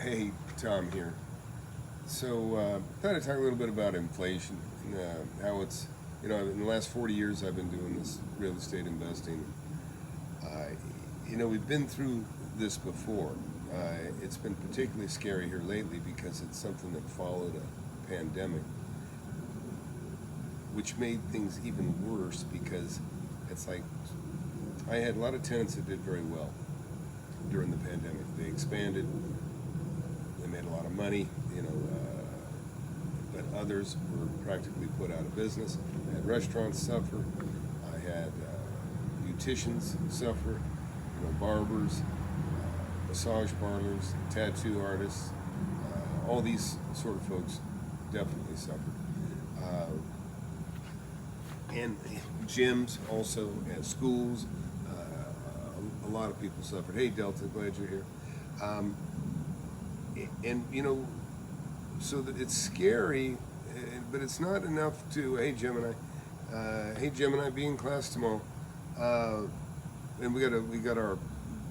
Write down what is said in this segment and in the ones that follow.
Hey, Tom here. So, I thought I'd talk a little bit about inflation and how it's, in the last 40 years I've been doing this real estate investing. Uh, we've been through this before. It's been particularly scary here lately because it's something that followed a pandemic, which made things even worse because it's like I had a lot of tenants that did very well during the pandemic. They expanded, they made a lot of money, but others were practically put out of business. I had restaurants suffer. I had beauticians suffer, barbers, massage parlors, tattoo artists, all these sort of folks definitely suffered. And gyms also, and schools, a lot of people suffered. Hey Delta, glad you're here. And so that it's scary, but it's not enough to, hey Gemini, be in class tomorrow. And we got our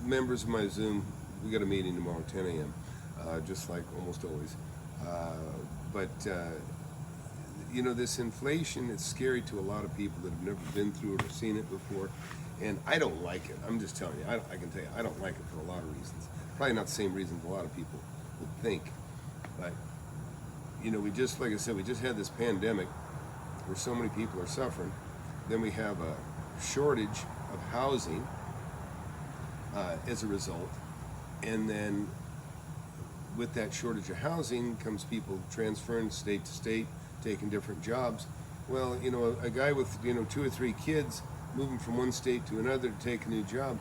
members of my Zoom. We got a meeting tomorrow, 10 a.m. Just like almost always. But this inflation, it's scary to a lot of people that have never been through it or seen it before. And I don't like it. I'm just telling you, I can tell you, I don't like it for a lot of reasons. Probably not the same reasons a lot of people would think. But, we just, like I said, we just had this pandemic where so many people are suffering. Then we have a shortage of housing as a result. And then with that shortage of housing comes people transferring state to state, taking different jobs. Well, a guy with, 2 or 3 kids moving from one state to another to take a new job,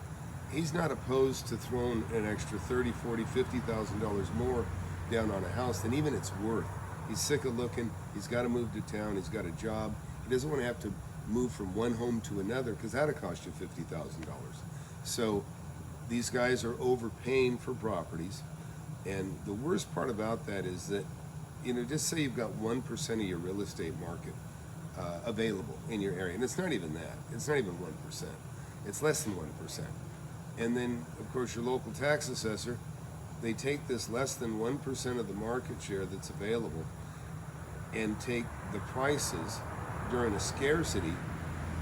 he's not opposed to throwing an extra $30, $40, $50,000 more down on a house than even it's worth. He's sick of looking, he's got to move to town, he's got a job. He doesn't want to have to move from one home to another because that'll cost you $50,000. So these guys are overpaying for properties. And the worst part about that is that, just say you've got 1% of your real estate market available in your area. And it's not even that. It's not even 1%. It's less than 1%. And then, of course, your local tax assessor, they take this less than 1% of the market share that's available and take the prices during a scarcity,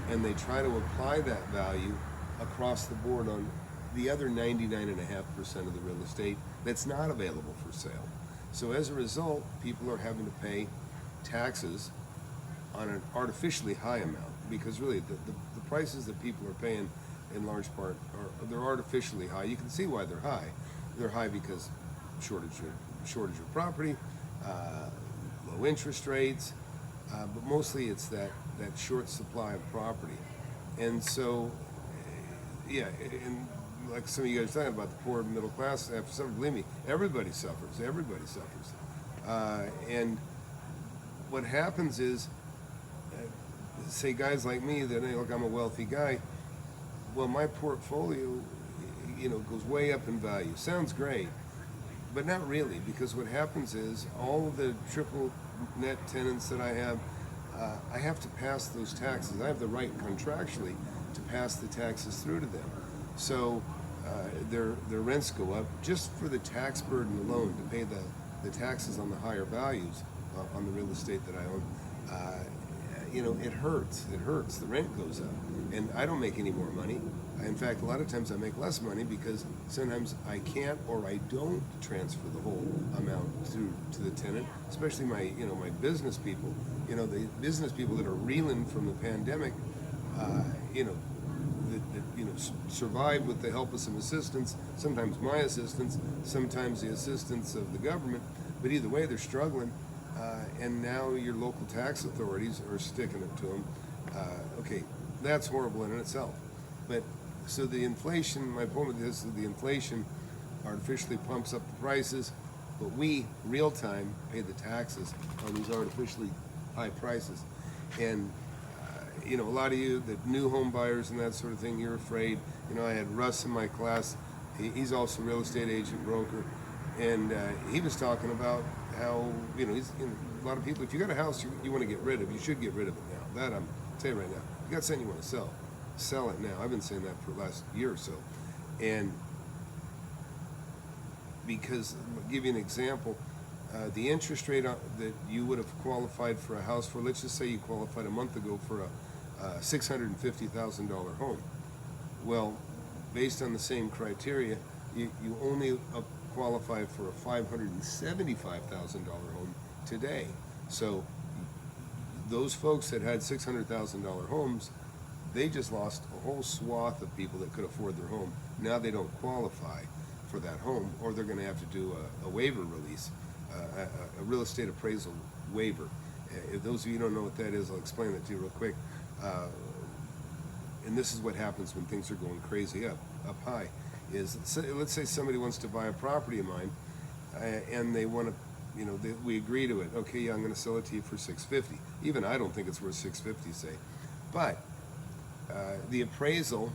and they try to apply that value across the board on the other 99.5% of the real estate that's not available for sale. So as a result, people are having to pay taxes on an artificially high amount, because really the prices that people are paying in large part they're artificially high. You can see why they're high. They're high because shortage of property, low interest rates, but mostly it's that short supply of property. And so, and like some of you guys are talking about the poor middle class, believe me, everybody suffers. Everybody suffers. And what happens is, say guys like me that, hey, look, I'm a wealthy guy. Well, my portfolio, goes way up in value. Sounds great, but not really, because what happens is all of the triple net tenants that I have to pass those taxes. I have the right contractually to pass the taxes through to them. So their rents go up just for the tax burden alone to pay the taxes on the higher values on the real estate that I own. It hurts. It hurts. The rent goes up, and I don't make any more money. In fact, a lot of times I make less money because sometimes I can't or I don't transfer the whole amount to the tenant, especially my business people. The business people that are reeling from the pandemic, survived with the help of some assistance, sometimes my assistance, sometimes the assistance of the government, but either way they're struggling, and now your local tax authorities are sticking it to them. Okay, that's horrible in itself. But so the inflation, my point with this is the inflation artificially pumps up the prices, but we real time pay the taxes on these artificially high prices. And a lot of you that new home buyers and that sort of thing, you're afraid. I had Russ in my class. He's also a real estate agent broker, and he was talking about how he's a lot of people. If you got a house you want to get rid of, you should get rid of it now. That I'm tell you right now. You got something you want to sell it now. I've been saying that for the last year or so, and because, I'll give you an example, the interest rate that you would have qualified for a house for, let's just say you qualified a month ago for a $650,000 home. Well, based on the same criteria, you only qualify for a $575,000 home today. So those folks that had $600,000 homes, they just lost a whole swath of people that could afford their home. Now they don't qualify for that home, or they're going to have to do a waiver release, a real estate appraisal waiver. If those of you who don't know what that is, I'll explain that to you real quick. And this is what happens when things are going crazy up high. Is let's say somebody wants to buy a property of mine, and they want to, we agree to it. Okay, yeah, I'm going to sell it to you for $650. Even I don't think it's worth $650, say, but the appraisal,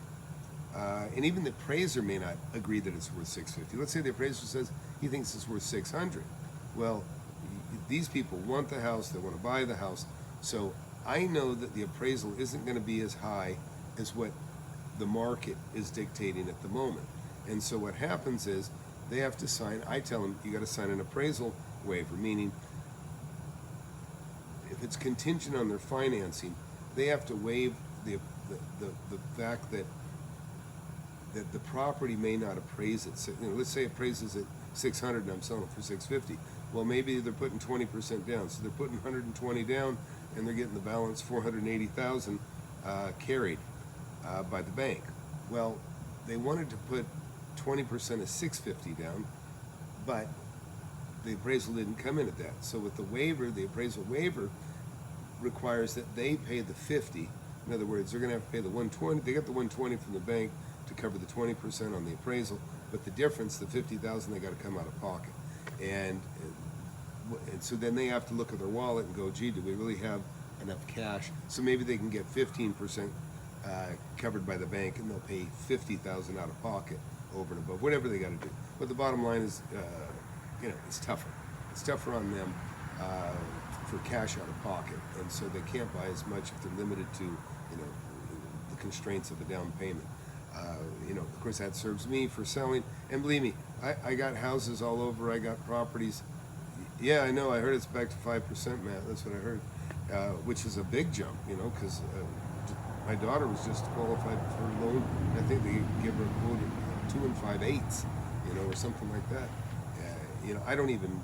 and even the appraiser may not agree that it's worth $650. Let's say the appraiser says he thinks it's worth $600. Well, these people want the house, they want to buy the house, so I know that the appraisal isn't going to be as high as what the market is dictating at the moment. And so what happens is they have to sign, I tell them, you got to sign an appraisal waiver, meaning if it's contingent on their financing, they have to waive the fact that the property may not appraise it. So, let's say it appraises at $600 and I'm selling it for $650. Well, maybe they're putting 20% down, so they're putting 120 down, and they're getting the balance $480,000 carried by the bank. Well, they wanted to put 20% of $650 down, but the appraisal didn't come in at that. So with the waiver, the appraisal waiver requires that they pay the 50. In other words, they're going to have to pay the 120. They got the 120 from the bank to cover the 20% on the appraisal, but the difference, the $50,000, they got to come out of pocket. And so then they have to look at their wallet and go, gee, do we really have enough cash? So maybe they can get 15% covered by the bank, and they'll pay $50,000 out of pocket over and above, whatever they got to do. But the bottom line is, it's tougher. It's tougher on them for cash out of pocket, and so they can't buy as much if they're limited to, the constraints of the down payment. Of course, that serves me for selling. And believe me, I got houses all over. I got properties. Yeah, I know. I heard it's back to 5%, Matt. That's what I heard, which is a big jump, because my daughter was just qualified for a loan. I think they give her a quote of 2 5/8, or something like that. I don't even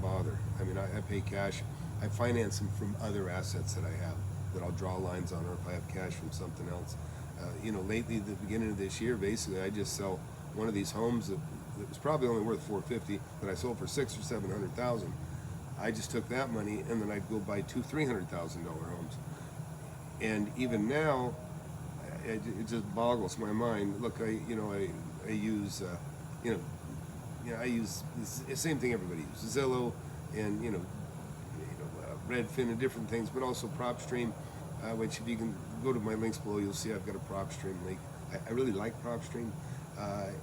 bother. I mean, I pay cash. I finance them from other assets that I have that I'll draw lines on, or if I have cash from something else. Lately, at the beginning of this year, basically, I just sell one of these homes that was probably only worth $450 that I sold for $600,000 or $700,000. I just took that money and then I'd go buy $200,000, $300,000 homes. And even now, it just boggles my mind. Look, I use I use the same thing everybody uses, Zillow and Redfin and different things, but also PropStream, which if you can go to my links below, you'll see I've got a PropStream link. I really like PropStream,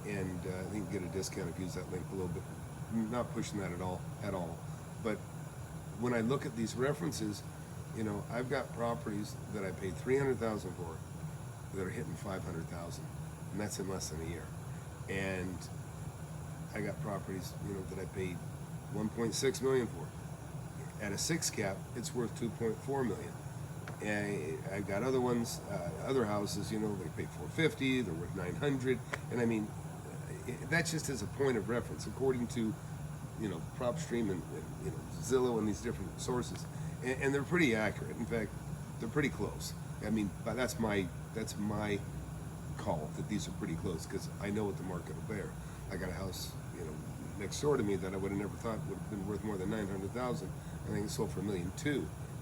and I think you get a discount if you use that link below, but I'm not pushing that at all. But when I look at these references, I've got properties that I paid $300,000 for that are hitting $500,000, and that's in less than a year. And I got properties, that I paid $1.6 million for. At a 6 cap, it's worth $2.4 million. And I've got other ones, other houses, they pay $450, they're worth $900, and I mean, that's just as a point of reference, according to, PropStream and Zillow and these different sources, and they're pretty accurate. In fact, they're pretty close. I mean, but that's my call that these are pretty close, because I know what the market will bear. I got a house, next door to me that I would have never thought would have been worth more than $900,000. I think it sold for $1.2 million,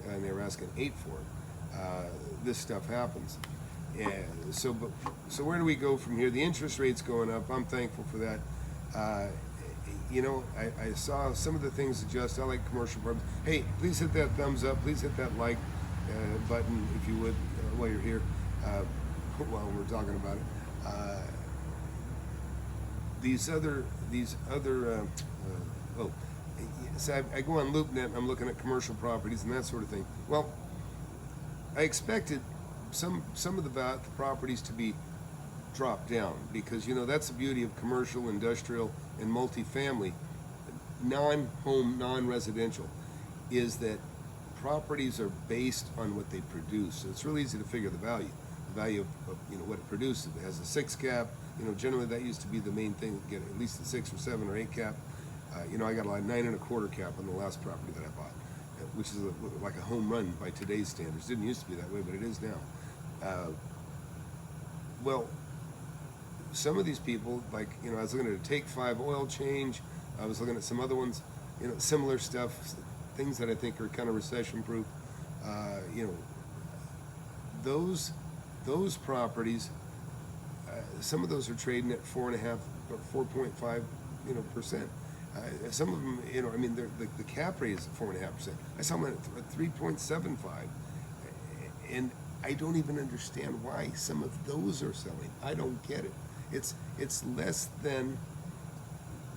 and they were asking $8 million for it. This stuff happens. And so where do we go from here? The interest rate's going up. I'm thankful for that. I saw some of the things adjust. I like commercial properties. Hey, please hit that thumbs up. Please hit that like button if you would while you're here, while we're talking about it. So I go on LoopNet and I'm looking at commercial properties and that sort of thing. Well, I expected some of the properties to be drop down, because that's the beauty of commercial, industrial, and multifamily, non-home, non-residential, is that properties are based on what they produce. So it's really easy to figure the value of what it produces. It has a 6 cap. Generally that used to be the main thing. Get at least a 6 or 7 or 8 cap. I got a 9 1/4 cap on the last property that I bought, which is like a home run by today's standards. Didn't used to be that way, but it is now. Well, some of these people, like, I was looking at a Take 5 oil change. I was looking at some other ones, similar stuff, things that I think are kind of recession proof. Those properties, some of those are trading at 4.5 or 4.5, percent. Some of them, the cap rate is at 4.5%. I saw them at 3.75, and I don't even understand why some of those are selling. I don't get it. It's less than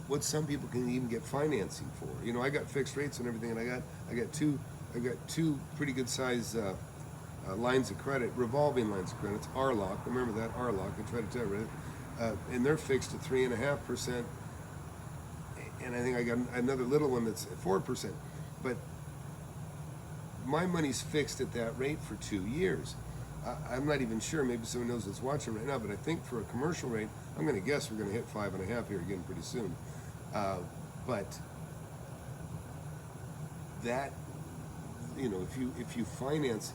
what some people can even get financing for. I got fixed rates and everything, and I got two pretty good size lines of credit, revolving lines of credit. It's RLOC. Remember that RLOC? I tried to tell you, right? And they're fixed at 3.5%. And I think I got another little one that's at 4%. But my money's fixed at that rate for 2 years. I'm not even sure. Maybe someone knows that's watching right now. But I think for a commercial rate, I'm going to guess we're going to hit 5.5 here again pretty soon. But that, if you finance,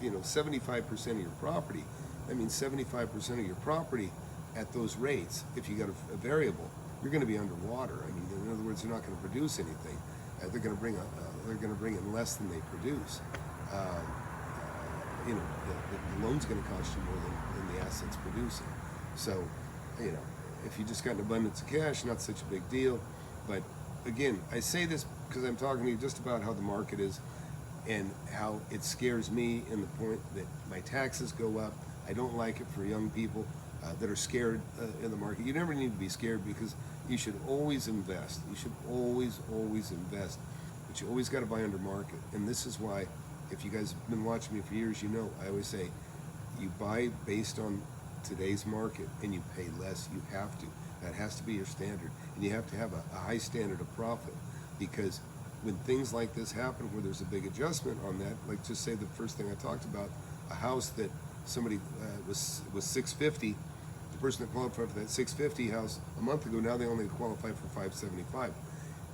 75% of your property, that means 75% of your property at those rates. If you got a variable, you're going to be underwater. In other words, they're not going to produce anything. They're going to bring in less than they produce. The loan's going to cost you more than the assets producing. So, if you just got an abundance of cash, not such a big deal. But again, I say this because I'm talking to you just about how the market is and how it scares me in the point that my taxes go up. I don't like it for young people that are scared in the market. You never need to be scared, because you should always invest. You should always invest. But you always got to buy under market. And this is why, if you guys have been watching me for years, I always say, you buy based on today's market and you pay less. You have to. That has to be your standard. And you have to have a high standard of profit, because when things like this happen, where there's a big adjustment on that, like just say the first thing I talked about, a house that somebody was $650, the person that qualified for that $650 house a month ago, now they only qualify for $575.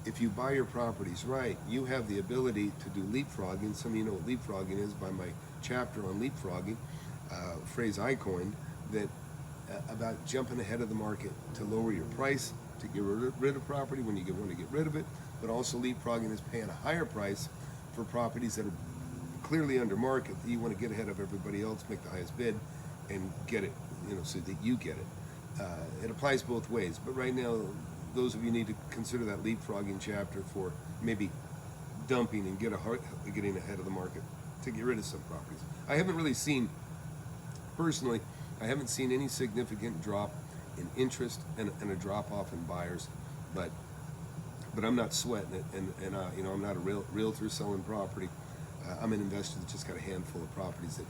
If you buy your properties right, you have the ability to do leapfrogging. Some of you know what leapfrogging is by my chapter on leapfrogging, phrase I coined, that about jumping ahead of the market to lower your price, to get rid of property when you want to get rid of it. But also leapfrogging is paying a higher price for properties that are clearly under market, that you want to get ahead of everybody else, make the highest bid, and get it, so that you get it. It applies both ways. But right now, those of you need to consider that leapfrogging chapter for maybe dumping and getting ahead of the market to get rid of some properties. I haven't really seen, personally, I haven't seen any significant drop in interest and a drop off in buyers, but I'm not sweating it, and I'm not a realtor selling property. I'm an investor that just got a handful of properties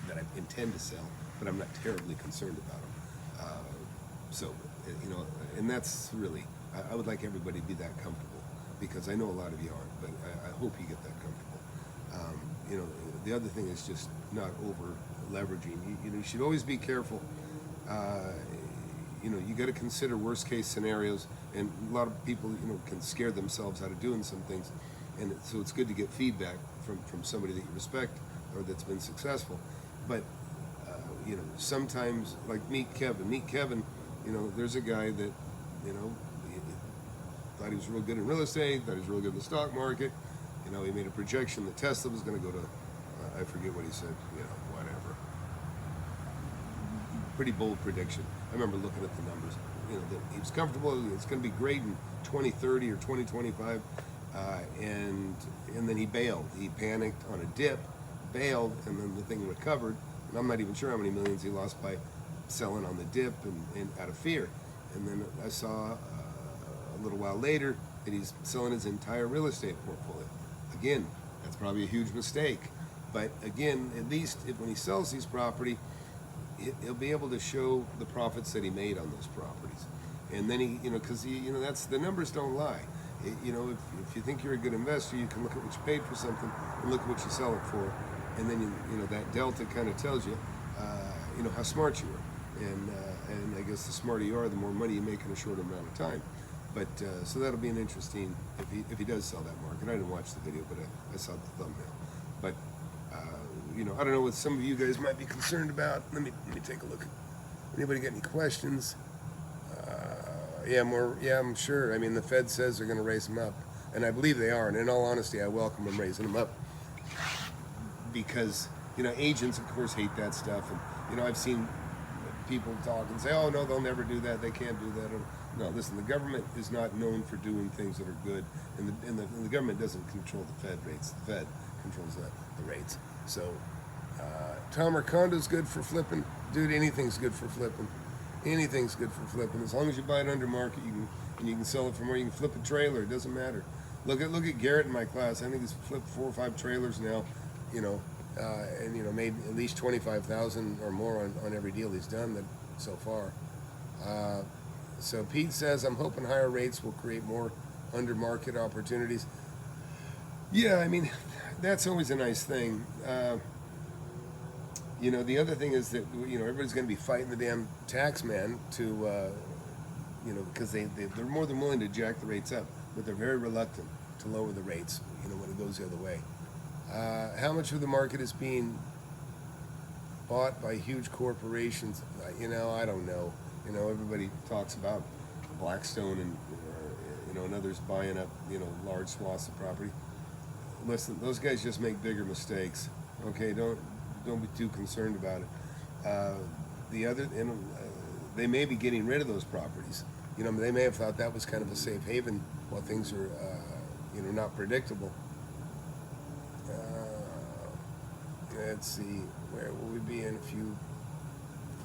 that I intend to sell, but I'm not terribly concerned about them. And that's really, I would like everybody to be that comfortable, because I know a lot of you aren't, but I hope you get that comfortable. The other thing is just not over leveraging. You should always be careful. You got to consider worst case scenarios, and a lot of people, can scare themselves out of doing some things, and so it's good to get feedback from somebody that you respect or that's been successful. But sometimes, like meet Kevin. There's a guy that he thought he was real good in real estate, thought he was real good in the stock market. He made a projection that Tesla was going to go to, I forget what he said, whatever. Pretty bold prediction. I remember looking at the numbers. That he was comfortable. It's going to be great in 2030 or 2025, and then he bailed. He panicked on a dip, bailed, and then the thing recovered. And I'm not even sure how many millions he lost by selling on the dip and out of fear. And then I saw a little while later that he's selling his entire real estate portfolio. Again, that's probably a huge mistake. But again, at least when he sells these property, he'll be able to show the profits that he made on those properties. And then he, because that's, the numbers don't lie. If you think you're a good investor, you can look at what you paid for something and look at what you sell it for, and then that delta kind of tells you, how smart you are. And I guess the smarter you are, the more money you make in a short amount of time. But so that'll be an interesting, if he does sell that market. I didn't watch the video, but I saw the thumbnail. But I don't know what some of you guys might be concerned about. Let me take a look. Anybody got any questions? Yeah, I'm sure. I mean, the Fed says they're going to raise them up, and I believe they are. And in all honesty, I welcome them raising them up, because agents, of course, hate that stuff. And I've seen people talk and say, "Oh no, they'll never do that. They can't do that." No, listen. The government is not known for doing things that are good, and the government doesn't control the Fed rates. The Fed controls the rates. So, Tom, are condos good for flipping? Dude, anything's good for flipping. Anything's good for flipping, as long as you buy it under market. You can sell it for more. You can flip a trailer. It doesn't matter. Look at Garrett in my class. I think he's flipped 4 or 5 trailers now. And made at least $25,000 or more on every deal he's done so far. So Pete says, I'm hoping higher rates will create more under market opportunities. Yeah, I mean, that's always a nice thing. The other thing is that everybody's going to be fighting the damn tax man to because they're more than willing to jack the rates up, but they're very reluctant to lower the rates when it goes the other way. How much of the market is being bought by huge corporations? I don't know. Everybody talks about Blackstone and others buying up large swaths of property. Listen, those guys just make bigger mistakes. Okay, don't be too concerned about it. They may be getting rid of those properties. They may have thought that was kind of a safe haven while things are not predictable. Let's see, where will we be in a few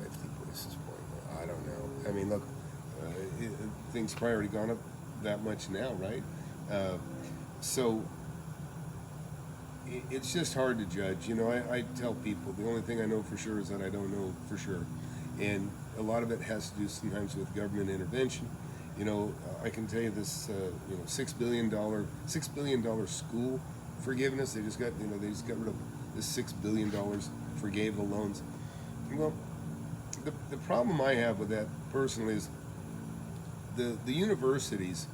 50 basis points? I don't know. I mean, look, things probably already gone up that much now, right? So it's just hard to judge. I tell people the only thing I know for sure is that I don't know for sure, and a lot of it has to do sometimes with government intervention. I can tell you this, $6 billion school forgiveness. They just got rid of this $6 billion forgave the loans. Well, the problem I have with that personally is the universities.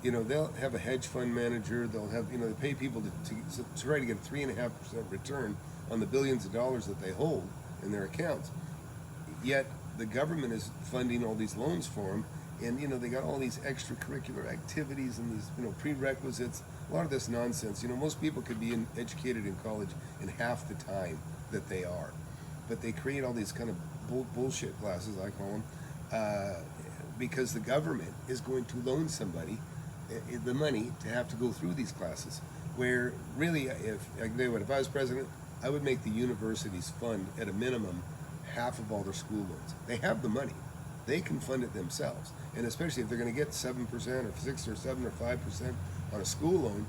They'll have a hedge fund manager. They'll have they pay people to try to get a 3.5% return on the billions of dollars that they hold in their accounts. Yet the government is funding all these loans for them, and they got all these extracurricular activities and these prerequisites. A lot of this nonsense. Most people could be educated in college in half the time that they are, but they create all these kind of bullshit classes, I call them, because the government is going to loan somebody the money to have to go through these classes. Where really, if I was president, I would make the universities fund at a minimum half of all their school loans. They have the money. They can fund it themselves. And especially if they're going to get 7% or 6 or 7 or 5% on a school loan,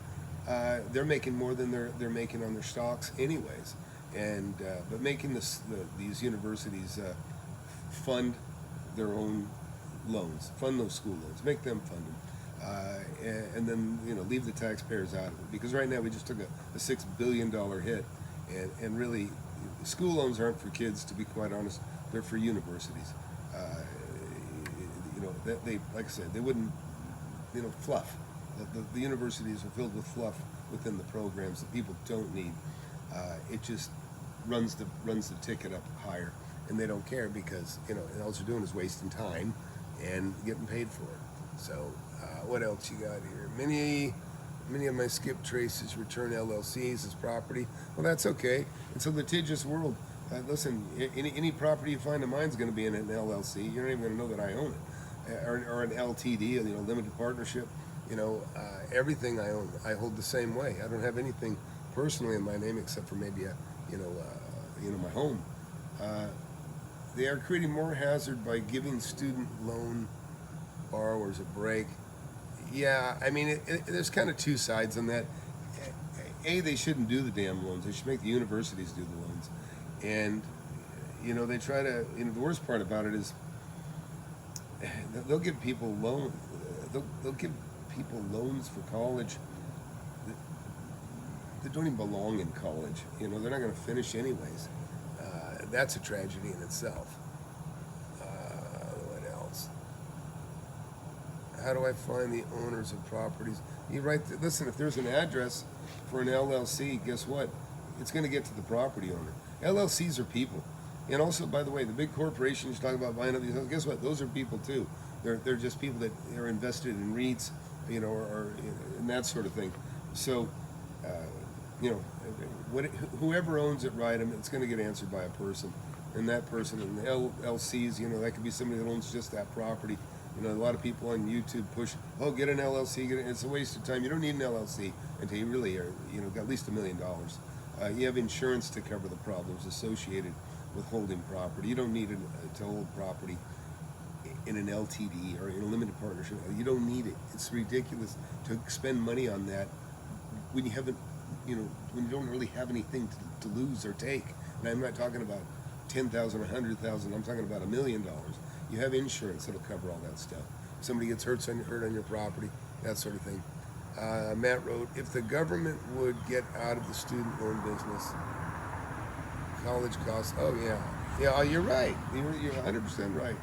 they're making more than they're making on their stocks anyways. And but making these universities fund their own loans, fund those school loans, make them fund them. And then leave the taxpayers out of it, because right now we just took a $6 billion hit, and really school loans aren't for kids, to be quite honest. They're for universities. They, like I said, they wouldn't fluff. The universities are filled with fluff within the programs that people don't need. It just runs the ticket up higher, and they don't care, because all they're doing is wasting time and getting paid for it. So what else you got here? Many of my skip traces return LLCs as property. Well, that's okay. It's a litigious world. Listen, any property you find of mine is going to be in an LLC. You're not even going to know that I own it, or an LTD, limited partnership. Everything I own, I hold the same way. I don't have anything personally in my name except for maybe my home. They are creating more hazard by giving student loan borrowers a break. Yeah, I mean, there's kind of two sides on that. They shouldn't do the damn loans. They should make the universities do the loans. And they try to, the worst part about it is they'll give people they'll give people loans for college that don't even belong in college. They're not going to finish anyways. That's a tragedy in itself. What else? How do I find the owners of properties? Listen, if there's an address for an LLC, guess what? It's going to get to the property owner. LLCs are people. And also, by the way, the big corporations you talk about buying up these houses, guess what? Those are people too. They're just people that are invested in REITs, or and that sort of thing. So, whoever owns it, right? It's going to get answered by a person, and that person, and the LLCs, that could be somebody that owns just that property. A lot of people on YouTube push, get an LLC. It's a waste of time. You don't need an LLC until you really are, got at least $1 million. You have insurance to cover the problems associated with holding property. You don't need it to hold property in an LTD or in a limited partnership. You don't need it. It's ridiculous to spend money on that when you haven't, when you don't really have anything to lose or take. And I'm not talking about $10,000 or $100,000. I'm talking about $1 million. You have insurance that'll cover all that stuff. Somebody gets hurt on your property, that sort of thing. Matt wrote, if the government would get out of the student loan business, college costs. Oh yeah, you're right. You're 100% right.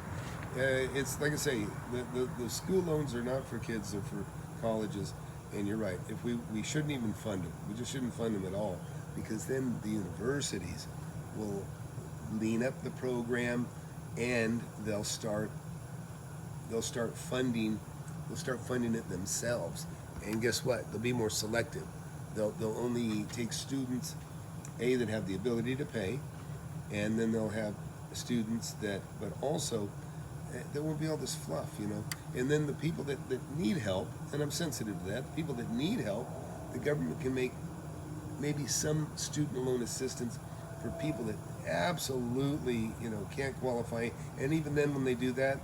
It's like I say, the school loans are not for kids; they're for colleges. And you're right. If we shouldn't even fund them. We just shouldn't fund them at all, because then the universities will lean up the program, and they'll start funding it themselves. And guess what? They'll be more selective. They'll only take students that have the ability to pay, and then they'll have students but also there won't be all this fluff, And then the people that need help, and I'm sensitive to that, the people that need help, the government can make maybe some student loan assistance for people that absolutely, can't qualify. And even then, when they do that,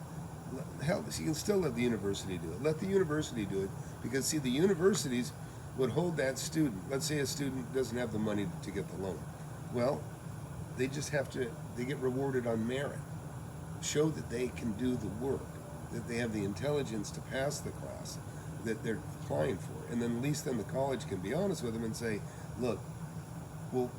hell, you can still let the university do it. Let the university do it, because see, the universities would hold that student. Let's say a student doesn't have the money to get the loan. Well, they get rewarded on merit. Show that they can do the work, that they have the intelligence to pass the class that they're applying for. And then at least then the college can be honest with them and say, look, well,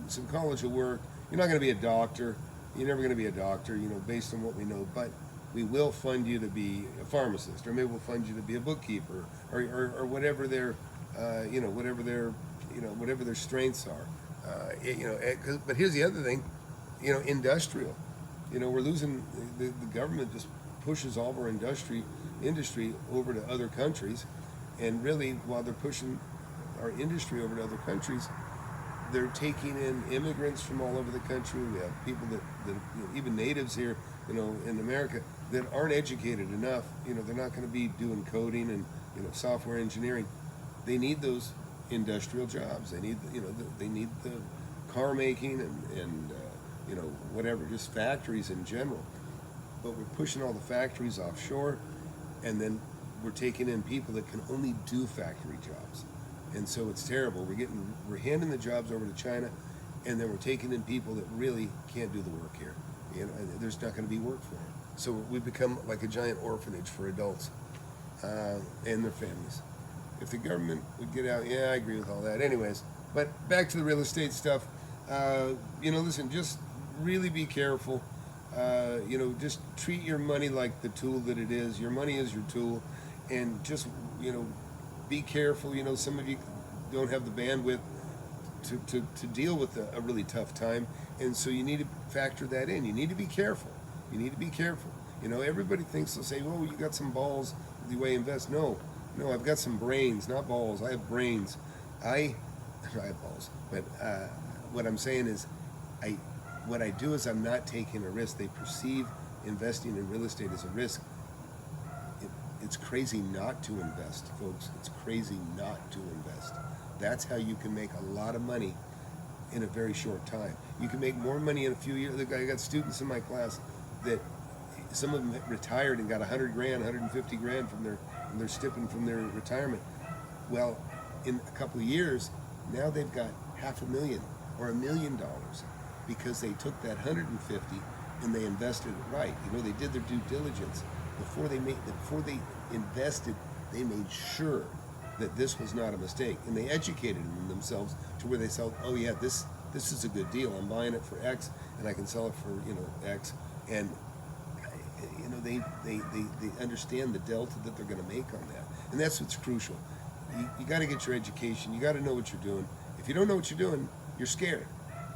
some college will work. You're not going to be a doctor. You're never going to be a doctor, based on what we know, but we will fund you to be a pharmacist, or maybe we'll fund you to be a bookkeeper, or whatever their, whatever their strengths are. But here's the other thing, industrial. We're losing, the government just pushes all of our industry over to other countries, and really, while they're pushing our industry over to other countries, they're taking in immigrants from all over the country. We have people that even natives here, in America, that aren't educated enough. They're not going to be doing coding and software engineering. They need those industrial jobs. They need they need the car making and whatever, just factories in general. But we're pushing all the factories offshore, and then we're taking in people that can only do factory jobs. And so it's terrible. We're handing the jobs over to China, and then we're taking in people that really can't do the work here. There's not going to be work for them. So we've become like a giant orphanage for adults and their families. If the government would get out, I agree with all that. Anyways, but back to the real estate stuff. Listen, just really be careful. Just treat your money like the tool that it is. Your money is your tool, and just be careful. Some of you don't have the bandwidth to deal with a really tough time, and so you need to factor that in. You need to be careful. Everybody thinks, they'll say, "Oh, you got some balls the way you invest." No, I've got some brains, not balls. I have brains. I have balls, but what I'm saying is, what I do is I'm not taking a risk. They perceive investing in real estate as a risk. It's crazy not to invest, folks. It's crazy not to invest. That's how you can make a lot of money in a very short time. You can make more money in a few years. I got students in my class that some of them retired and got $100 grand, $150 grand from their stipend from their retirement. Well, in a couple of years, now they've got $500,000 or $1 million. because they took that 150 and they invested it right. You know, they did their due diligence before they invested. They made sure that this was not a mistake, and they educated themselves to where they said, oh yeah, this is a good deal. I'm buying it for X, and I can sell it for, you know, X, and you know, they understand the delta that they're going to make on that, and that's what's crucial. You got to get your education. You got to know what you're doing. If you don't know what you're doing, you're scared.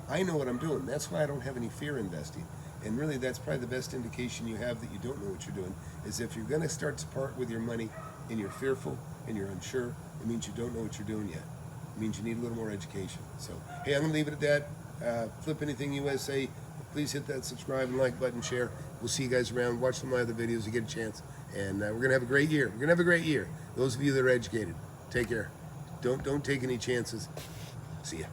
I know what I'm doing. That's why I don't have any fear investing. And really, that's probably the best indication you have that you don't know what you're doing, is if you're going to start to part with your money and you're fearful and you're unsure, it means you don't know what you're doing yet. It means you need a little more education. So, hey, I'm going to leave it at that. Flip Anything USA. Please hit that subscribe and like button, share. We'll see you guys around. Watch some of my other videos. You get a chance. And we're going to have a great year. We're going to have a great year. Those of you that are educated, take care. Don't take any chances. See ya.